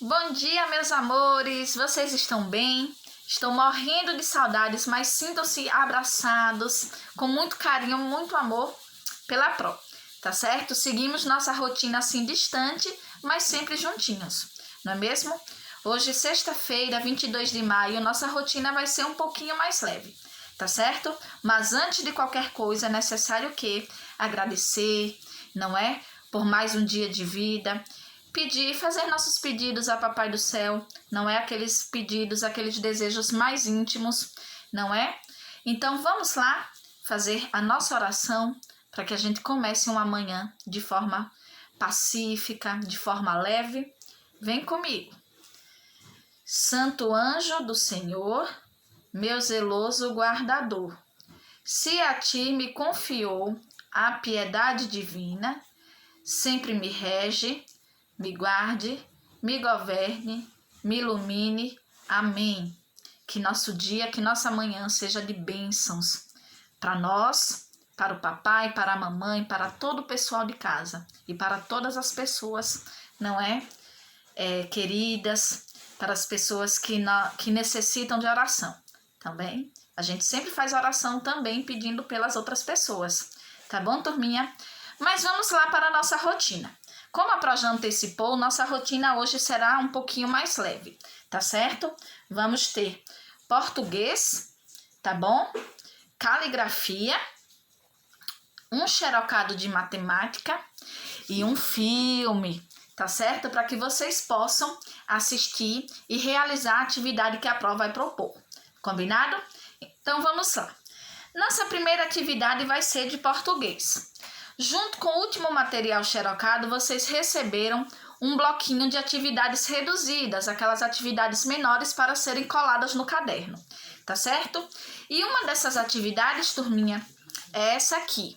Bom dia, meus amores! Vocês estão bem? Estou morrendo de saudades, mas sintam-se abraçados, com muito carinho, muito amor pela Pro, tá certo? Seguimos nossa rotina assim distante, mas sempre juntinhos, não é mesmo? Hoje, sexta-feira, 22 de maio, nossa rotina vai ser um pouquinho mais leve, tá certo? Mas antes de qualquer coisa, é necessário agradecer, não é? Por mais um dia de vida. Fazer nossos pedidos a Papai do Céu, não é? Aqueles pedidos, aqueles desejos mais íntimos, não é? Então vamos lá fazer a nossa oração para que a gente comece uma manhã de forma pacífica, de forma leve. Vem comigo. Santo anjo do Senhor, meu zeloso guardador, se a ti me confiou a piedade divina, sempre me rege, me guarde, me governe, me ilumine. Amém. Que nosso dia, que nossa manhã seja de bênçãos para nós, para o papai, para a mamãe, para todo o pessoal de casa e para todas as pessoas, não é? Queridas, para as pessoas que necessitam de oração também. A gente sempre faz oração também pedindo pelas outras pessoas, tá bom, turminha? Mas vamos lá para a nossa rotina. Como a Pro já antecipou, nossa rotina hoje será um pouquinho mais leve, tá certo? Vamos ter português, tá bom? Caligrafia, um xerocado de matemática e um filme, tá certo? Para que vocês possam assistir e realizar a atividade que a Pro vai propor, combinado? Então vamos lá. Nossa primeira atividade vai ser de português. Junto com o último material xerocado, vocês receberam um bloquinho de atividades reduzidas, aquelas atividades menores para serem coladas no caderno, tá certo? E uma dessas atividades, turminha, é essa aqui,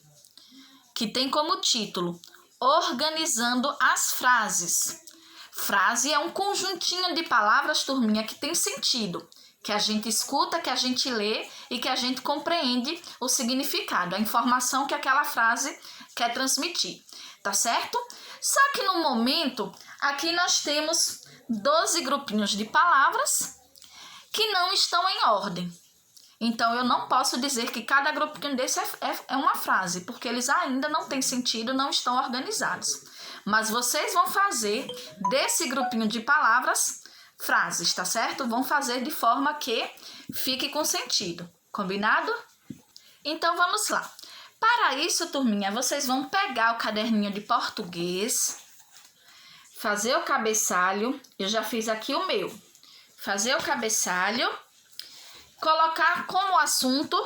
que tem como título Organizando as Frases. Frase é um conjuntinho de palavras, turminha, que tem sentido, que a gente escuta, que a gente lê e que a gente compreende o significado, a informação que aquela frase quer transmitir, tá certo? Só que no momento, aqui nós temos 12 grupinhos de palavras que não estão em ordem. Então, eu não posso dizer que cada grupinho desse é uma frase, porque eles ainda não têm sentido, não estão organizados. Mas vocês vão fazer desse grupinho de palavras frases, tá certo? Vão fazer de forma que fique com sentido, combinado? Então, vamos lá. Para isso, turminha, vocês vão pegar o caderninho de português, fazer o cabeçalho, eu já fiz aqui o meu, fazer o cabeçalho, colocar como assunto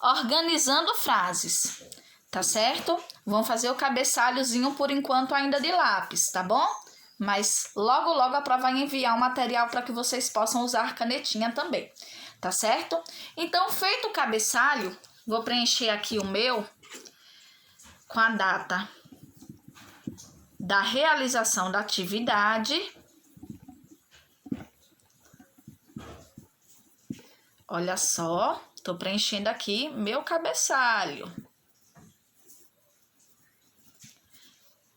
organizando frases, tá certo? Vão fazer o cabeçalhozinho por enquanto ainda de lápis, tá bom? Mas logo a Pro vai enviar o material para que vocês possam usar canetinha também, tá certo? Então, feito o cabeçalho, vou preencher aqui o meu com a data da realização da atividade. Olha só, tô preenchendo aqui meu cabeçalho.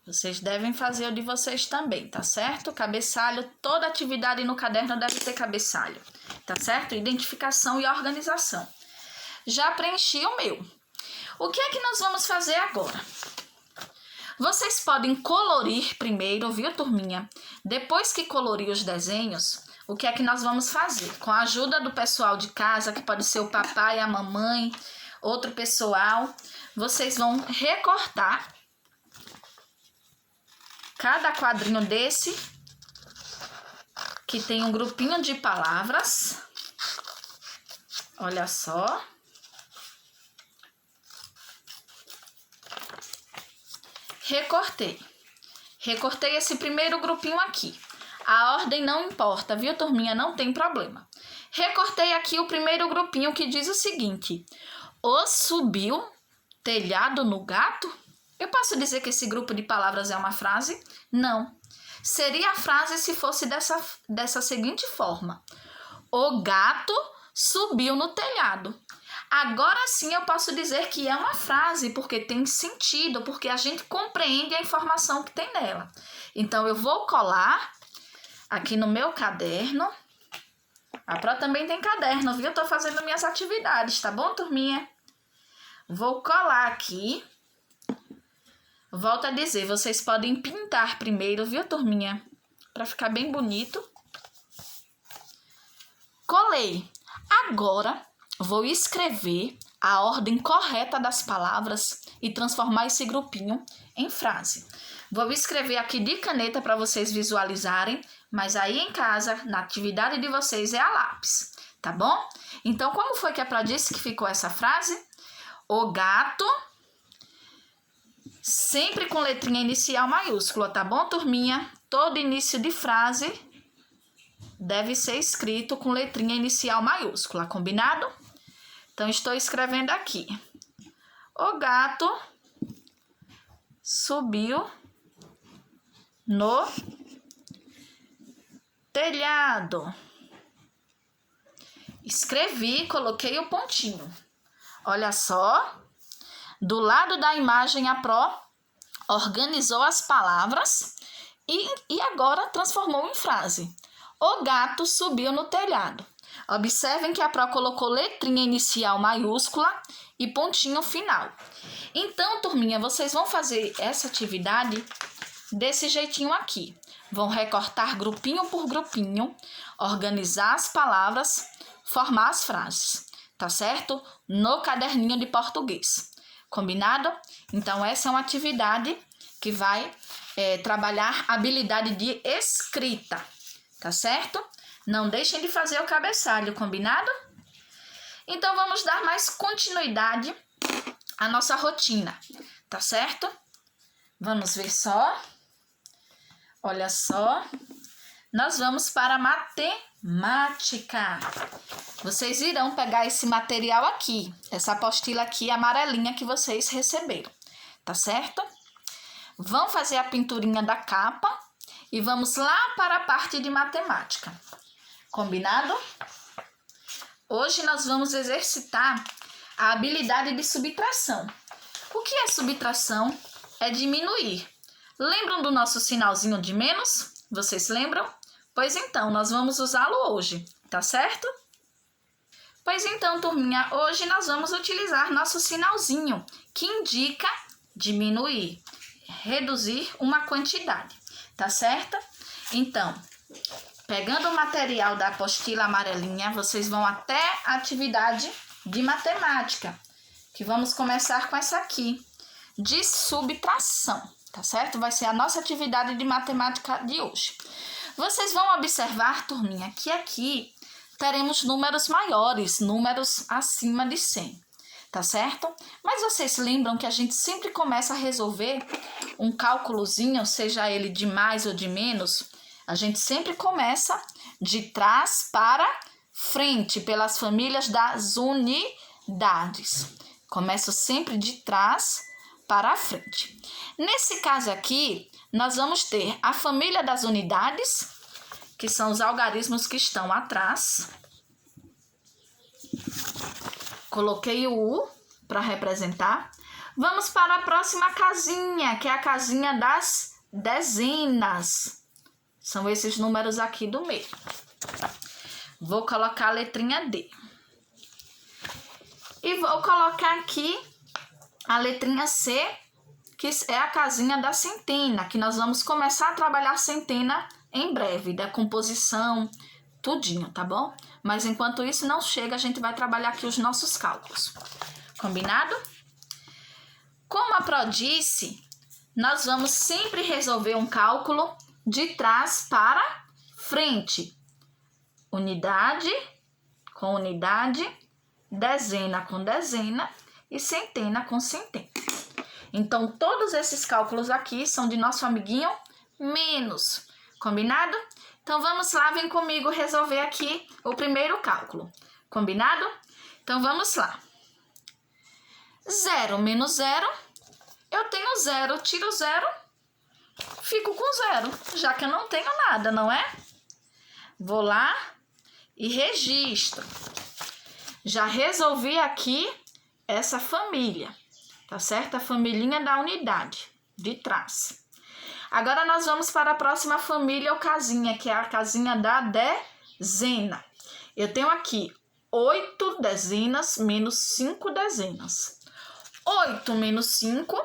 Vocês devem fazer o de vocês também, tá certo? Cabeçalho, toda atividade no caderno deve ter cabeçalho, tá certo? Identificação e organização. Já preenchi o meu. O que é que nós vamos fazer agora? Vocês podem colorir primeiro, viu, turminha? Depois que colorir os desenhos, o que é que nós vamos fazer? Com a ajuda do pessoal de casa, que pode ser o papai, a mamãe, outro pessoal, vocês vão recortar cada quadrinho desse, que tem um grupinho de palavras. Olha só. Recortei esse primeiro grupinho aqui. A ordem não importa, viu, turminha? Não tem problema. Recortei aqui o primeiro grupinho que diz o seguinte: O subiu telhado no gato? Eu posso dizer que esse grupo de palavras é uma frase? Não. Seria a frase se fosse dessa seguinte forma: O gato subiu no telhado. Agora sim eu posso dizer que é uma frase, porque tem sentido, porque a gente compreende a informação que tem nela. Então, eu vou colar aqui no meu caderno. A Pro também tem caderno, viu? Eu tô fazendo minhas atividades, tá bom, turminha? Vou colar aqui. Volto a dizer, vocês podem pintar primeiro, viu, turminha? Pra ficar bem bonito. Colei. Agora, vou escrever a ordem correta das palavras e transformar esse grupinho em frase. Vou escrever aqui de caneta para vocês visualizarem, mas aí em casa, na atividade de vocês, é a lápis, tá bom? Então, como foi que a Pro disse que ficou essa frase? O gato, sempre com letrinha inicial maiúscula, tá bom, turminha? Todo início de frase deve ser escrito com letrinha inicial maiúscula, combinado? Então, estou escrevendo aqui. O gato subiu no telhado. Escrevi, coloquei o pontinho. Olha só, do lado da imagem a Pro organizou as palavras e agora transformou em frase. O gato subiu no telhado. Observem que a Pro colocou letrinha inicial maiúscula e pontinho final. Então, turminha, vocês vão fazer essa atividade desse jeitinho aqui. Vão recortar grupinho por grupinho, organizar as palavras, formar as frases, tá certo? No caderninho de português. Combinado? Então, essa é uma atividade que vai trabalhar habilidade de escrita, tá certo? Não deixem de fazer o cabeçalho, combinado? Então, vamos dar mais continuidade à nossa rotina, tá certo? Vamos ver só. Olha só. Nós vamos para a matemática. Vocês irão pegar esse material aqui, essa apostila aqui amarelinha que vocês receberam, tá certo? Vão fazer a pinturinha da capa e vamos lá para a parte de matemática. Combinado? Hoje nós vamos exercitar a habilidade de subtração. O que é subtração? É diminuir. Lembram do nosso sinalzinho de menos? Vocês lembram? Pois então, nós vamos usá-lo hoje, tá certo? Pois então, turminha, hoje nós vamos utilizar nosso sinalzinho, que indica diminuir, reduzir uma quantidade, tá certo? Então, pegando o material da apostila amarelinha, vocês vão até a atividade de matemática, que vamos começar com essa aqui, de subtração, tá certo? Vai ser a nossa atividade de matemática de hoje. Vocês vão observar, turminha, que aqui teremos números maiores, números acima de 100, tá certo? Mas vocês lembram que a gente sempre começa a resolver um cálculozinho, seja ele de mais ou de menos, a gente sempre começa de trás para frente, pelas famílias das unidades. Começo sempre de trás para a frente. Nesse caso aqui, nós vamos ter a família das unidades, que são os algarismos que estão atrás. Coloquei o U para representar. Vamos para a próxima casinha, que é a casinha das dezenas. São esses números aqui do meio. Vou colocar a letrinha D. E vou colocar aqui a letrinha C, que é a casinha da centena, que nós vamos começar a trabalhar centena em breve, da composição, tudinho, tá bom? Mas enquanto isso não chega, a gente vai trabalhar aqui os nossos cálculos. Combinado? Como a Pro disse, nós vamos sempre resolver um cálculo de trás para frente. Unidade com unidade, dezena com dezena e centena com centena. Então, todos esses cálculos aqui são de nosso amiguinho menos. Combinado? Então, vamos lá, vem comigo resolver aqui o primeiro cálculo. Combinado? Então, vamos lá. 0 menos 0, eu tenho 0, tiro 0, fico com 0, já que eu não tenho nada, não é? Vou lá e registro. Já resolvi aqui essa família, tá certo? A familhinha da unidade de trás. Agora nós vamos para a próxima família ou casinha, que é a casinha da dezena. Eu tenho aqui 8 dezenas menos 5 dezenas. 8 menos 5,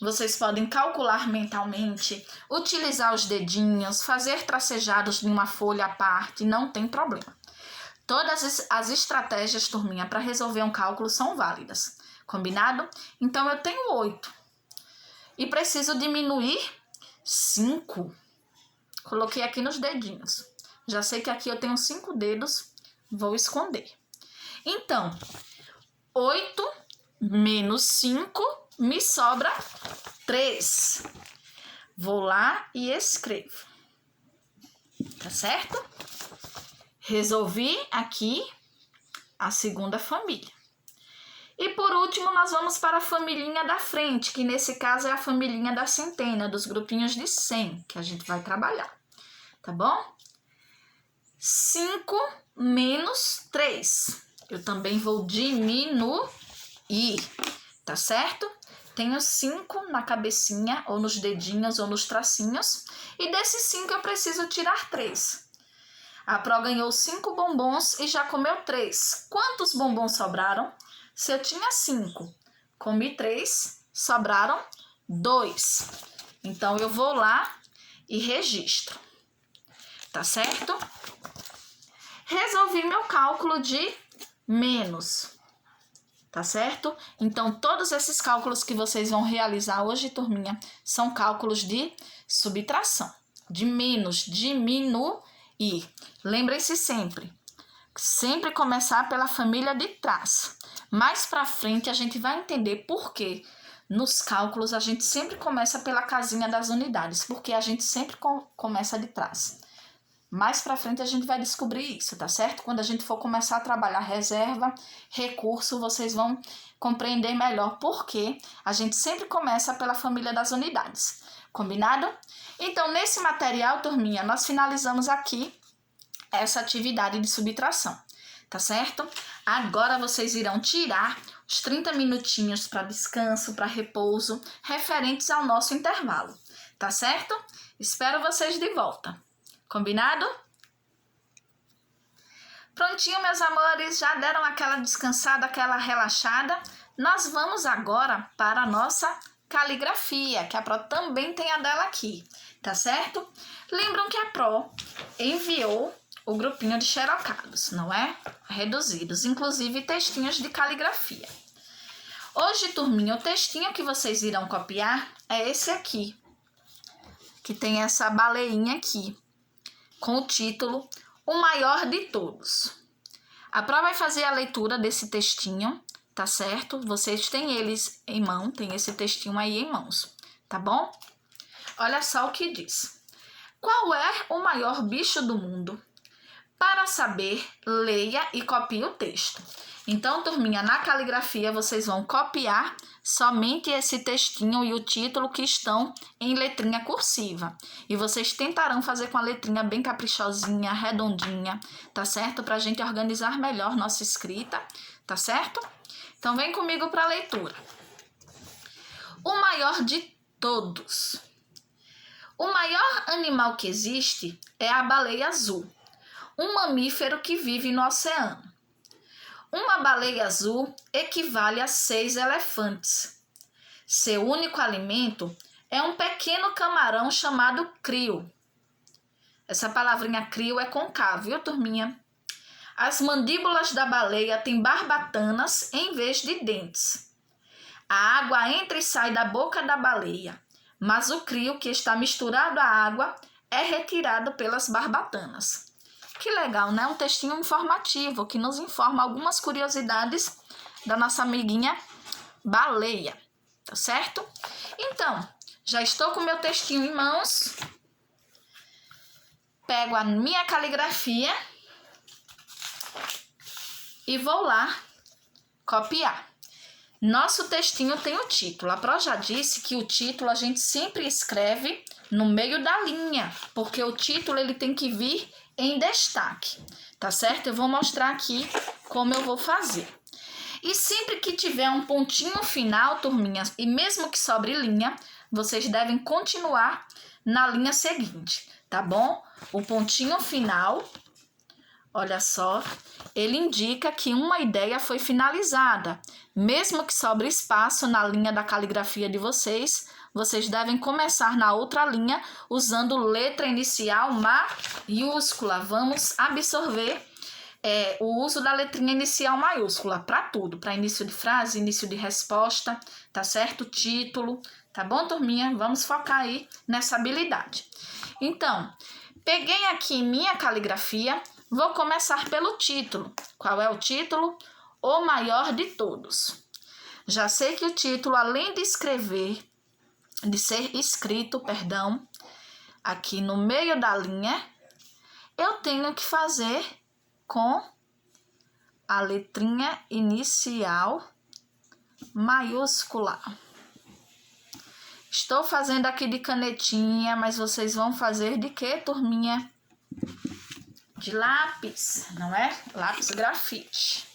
vocês podem calcular mentalmente, utilizar os dedinhos, fazer tracejados em uma folha à parte, não tem problema. Todas as estratégias, turminha, para resolver um cálculo são válidas. Combinado? Então, eu tenho 8 e preciso diminuir 5. Coloquei aqui nos dedinhos. Já sei que aqui eu tenho 5 dedos, vou esconder. Então, 8 menos 5, me sobra 3. Vou lá e escrevo. Tá certo? Resolvi aqui a segunda família. E por último, nós vamos para a familhinha da frente, que nesse caso é a familhinha da centena, dos grupinhos de 100, que a gente vai trabalhar. Tá bom? 5 menos 3. Eu também vou diminuir, tá certo? Tenho 5 na cabecinha, ou nos dedinhos, ou nos tracinhos. E desses 5 eu preciso tirar 3. A Pro ganhou 5 bombons e já comeu 3. Quantos bombons sobraram? Se eu tinha 5, comi 3, sobraram 2. Então, eu vou lá e registro. Tá certo? Resolvi meu cálculo de menos. Tá certo? Então, todos esses cálculos que vocês vão realizar hoje, turminha, são cálculos de subtração. De menos, diminuir. Lembrem-se sempre começar pela família de trás. Mais pra frente, a gente vai entender por que nos cálculos a gente sempre começa pela casinha das unidades, porque a gente sempre começa de trás. Mais pra frente a gente vai descobrir isso, tá certo? Quando a gente for começar a trabalhar reserva, recurso, vocês vão compreender melhor por que a gente sempre começa pela família das unidades. Combinado? Então, nesse material, turminha, nós finalizamos aqui essa atividade de subtração, tá certo? Agora vocês irão tirar os 30 minutinhos para descanso, para repouso, referentes ao nosso intervalo, tá certo? Espero vocês de volta. Combinado? Prontinho, meus amores, já deram aquela descansada, aquela relaxada? Nós vamos agora para a nossa caligrafia, que a Pro também tem a dela aqui, tá certo? Lembram que a Pro enviou o grupinho de xerocados, não é? Reduzidos, inclusive textinhos de caligrafia. Hoje, turminha, o textinho que vocês irão copiar é esse aqui, que tem essa baleinha aqui, com o título O Maior de Todos. A Pro vai fazer a leitura desse textinho, tá certo? Vocês têm eles em mão, tem esse textinho aí em mãos, tá bom? Olha só o que diz. Qual é o maior bicho do mundo? Para saber, leia e copie o texto. Então, turminha, na caligrafia vocês vão copiar somente esse textinho e o título que estão em letrinha cursiva. E vocês tentarão fazer com a letrinha bem caprichosinha, redondinha, tá certo? Pra gente organizar melhor nossa escrita, tá certo? Então, vem comigo para a leitura. O maior de todos. O maior animal que existe é a baleia azul, um mamífero que vive no oceano. Uma baleia azul equivale a 6 elefantes. Seu único alimento é um pequeno camarão chamado crio. Essa palavrinha crio é com K, viu, turminha? As mandíbulas da baleia têm barbatanas em vez de dentes. A água entra e sai da boca da baleia, mas o crio que está misturado à água é retirado pelas barbatanas. Que legal, né? Um textinho informativo que nos informa algumas curiosidades da nossa amiguinha baleia, tá certo? Então, já estou com o meu textinho em mãos. Pego a minha caligrafia e vou lá copiar. Nosso textinho tem o título. A Pro já disse que o título a gente sempre escreve no meio da linha, porque o título ele tem que vir em destaque, tá certo? Eu vou mostrar aqui como eu vou fazer. E sempre que tiver um pontinho final, turminhas, e mesmo que sobre linha, vocês devem continuar na linha seguinte, tá bom? O pontinho final, olha só, ele indica que uma ideia foi finalizada. Mesmo que sobre espaço na linha da caligrafia de vocês, vocês devem começar na outra linha usando letra inicial maiúscula. Vamos absorver o uso da letrinha inicial maiúscula para tudo, para início de frase, início de resposta, tá certo? Título, tá bom, turminha? Vamos focar aí nessa habilidade. Então, peguei aqui minha caligrafia, vou começar pelo título. Qual é o título? O maior de todos. Já sei que o título, além de ser escrito, aqui no meio da linha, eu tenho que fazer com a letrinha inicial maiúscula. Estou fazendo aqui de canetinha, mas vocês vão fazer de quê, turminha? De lápis, não é? Lápis grafite.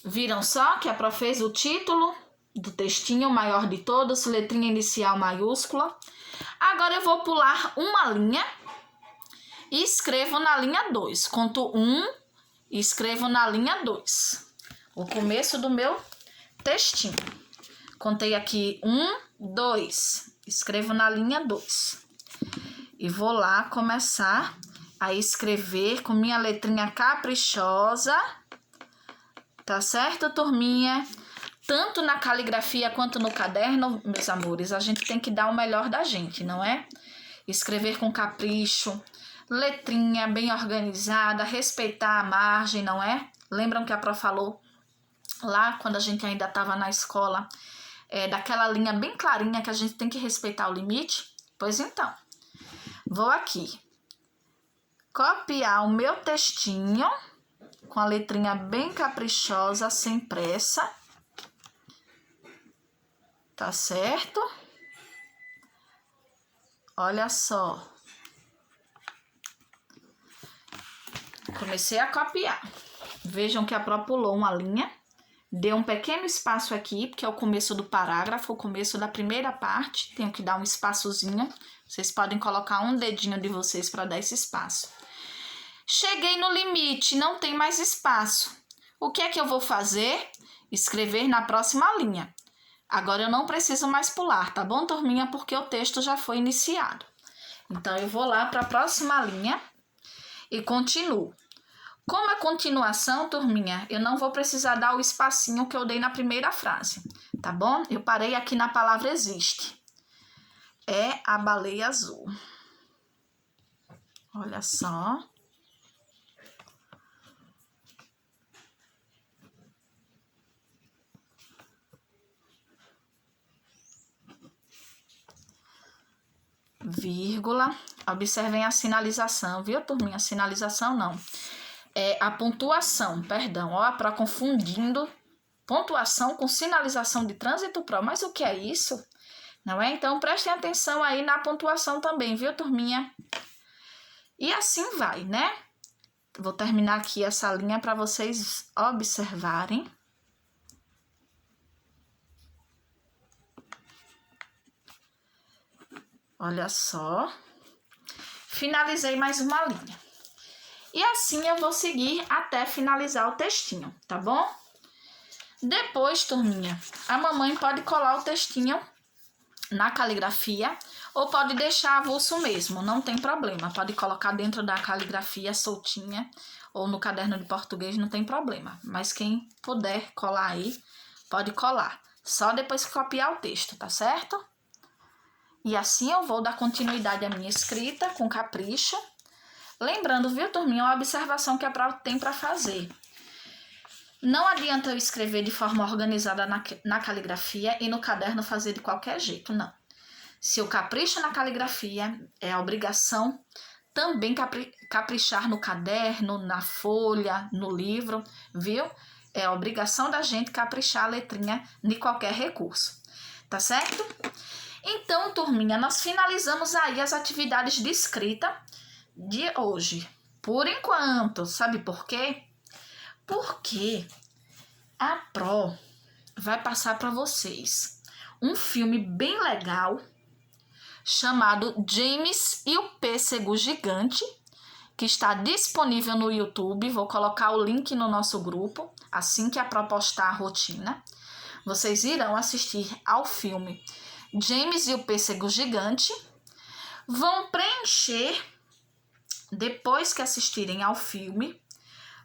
Viram só que a prof fez o título do textinho, maior de todos, letrinha inicial maiúscula. Agora eu vou pular uma linha e escrevo na linha 2. Conto 1 e escrevo na linha 2. O começo do meu textinho. Contei aqui 1, 2. Escrevo na linha 2. E vou lá começar a escrever com minha letrinha caprichosa. Tá certo, turminha? Tanto na caligrafia quanto no caderno, meus amores, a gente tem que dar o melhor da gente, não é? Escrever com capricho, letrinha bem organizada, respeitar a margem, não é? Lembram que a prof falou lá quando a gente ainda estava na escola, daquela linha bem clarinha que a gente tem que respeitar o limite? Pois então, vou aqui copiar o meu textinho com a letrinha bem caprichosa, sem pressa. Tá certo? Olha só. Comecei a copiar. Vejam que a Pro pulou uma linha. Deu um pequeno espaço aqui, porque é o começo do parágrafo, o começo da primeira parte. Tenho que dar um espaçozinho. Vocês podem colocar um dedinho de vocês para dar esse espaço. Cheguei no limite, não tem mais espaço. O que é que eu vou fazer? Escrever na próxima linha. Agora eu não preciso mais pular, tá bom, turminha? Porque o texto já foi iniciado. Então, eu vou lá para a próxima linha e continuo. Como a continuação, turminha, eu não vou precisar dar o espacinho que eu dei na primeira frase, tá bom? Eu parei aqui na palavra existe. É a baleia azul. Olha só. Vírgula. Observem a sinalização, viu, turminha? Sinalização não. É a pontuação, perdão. Ó, para confundindo pontuação com sinalização de trânsito Pro. Mas o que é isso? Não é? Então, prestem atenção aí na pontuação também, viu, turminha? E assim vai, né? Vou terminar aqui essa linha para vocês observarem. Olha só. Finalizei mais uma linha. E assim eu vou seguir até finalizar o textinho, tá bom? Depois, turminha, a mamãe pode colar o textinho na caligrafia ou pode deixar avulso mesmo, não tem problema. Pode colocar dentro da caligrafia soltinha ou no caderno de português, não tem problema. Mas quem puder colar aí, pode colar. Só depois que copiar o texto, tá certo? E assim eu vou dar continuidade à minha escrita com capricho. Lembrando, viu, turminha, uma observação que a prova tem para fazer. Não adianta eu escrever de forma organizada na caligrafia e no caderno fazer de qualquer jeito, não. Se eu capricho na caligrafia, é a obrigação também caprichar no caderno, na folha, no livro, viu? É a obrigação da gente caprichar a letrinha de qualquer recurso, tá certo? Então, turminha, nós finalizamos aí as atividades de escrita de hoje. Por enquanto, sabe por quê? Porque a Pro vai passar para vocês um filme bem legal chamado James e o Pêssego Gigante, que está disponível no YouTube. Vou colocar o link no nosso grupo, assim que a Pro postar a rotina. Vocês irão assistir ao filme James e o Pêssego Gigante. Vão preencher, depois que assistirem ao filme,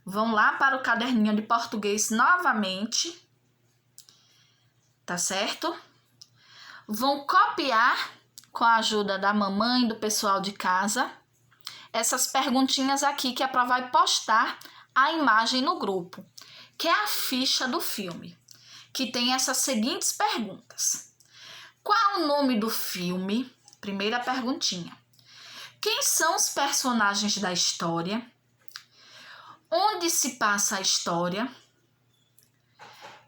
vão lá para o caderninho de português novamente, tá certo? Vão copiar, com a ajuda da mamãe e do pessoal de casa, essas perguntinhas aqui que a Pro vai postar a imagem no grupo, que é a ficha do filme, que tem essas seguintes perguntas. Qual o nome do filme? Primeira perguntinha. Quem são os personagens da história? Onde se passa a história?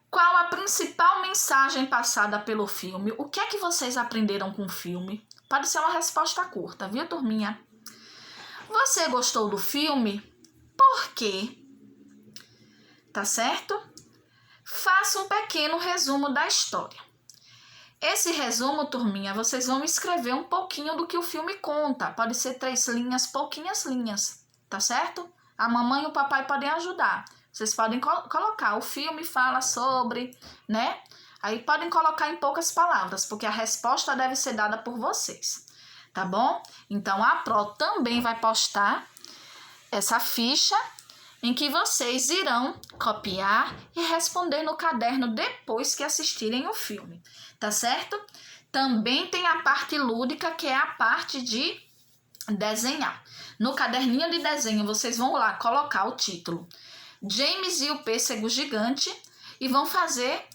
Qual a principal mensagem passada pelo filme? O que é que vocês aprenderam com o filme? Pode ser uma resposta curta, viu, turminha? Você gostou do filme? Por quê? Tá certo? Faça um pequeno resumo da história. Esse resumo, turminha, vocês vão escrever um pouquinho do que o filme conta. Pode ser 3 linhas, pouquinhas linhas, tá certo? A mamãe e o papai podem ajudar. Vocês podem colocar, o filme fala sobre, né? Aí podem colocar em poucas palavras, porque a resposta deve ser dada por vocês, tá bom? Então, a Pro também vai postar essa ficha em que vocês irão copiar e responder no caderno depois que assistirem o filme, tá certo? Também tem a parte lúdica, que é a parte de desenhar. No caderninho de desenho, vocês vão lá colocar o título James e o Pêssego Gigante e vão fazer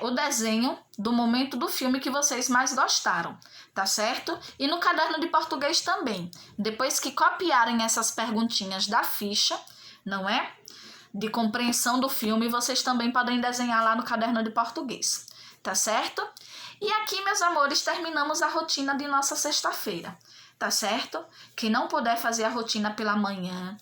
o desenho do momento do filme que vocês mais gostaram, tá certo? E no caderno de português também. Depois que copiarem essas perguntinhas da ficha, não é? De compreensão do filme, vocês também podem desenhar lá no caderno de português, tá certo? E aqui, meus amores, terminamos a rotina de nossa sexta-feira, tá certo? Quem não puder fazer a rotina pela manhã,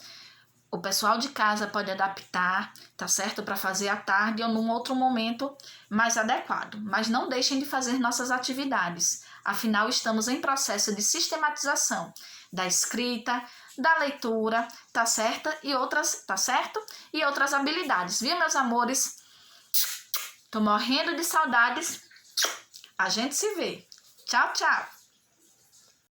o pessoal de casa pode adaptar, tá certo? Para fazer à tarde ou num outro momento mais adequado. Mas não deixem de fazer nossas atividades. Afinal, estamos em processo de sistematização da escrita, da leitura, tá certo? E outras, tá certo? E outras habilidades, viu, meus amores? Tô morrendo de saudades. A gente se vê. Tchau, tchau.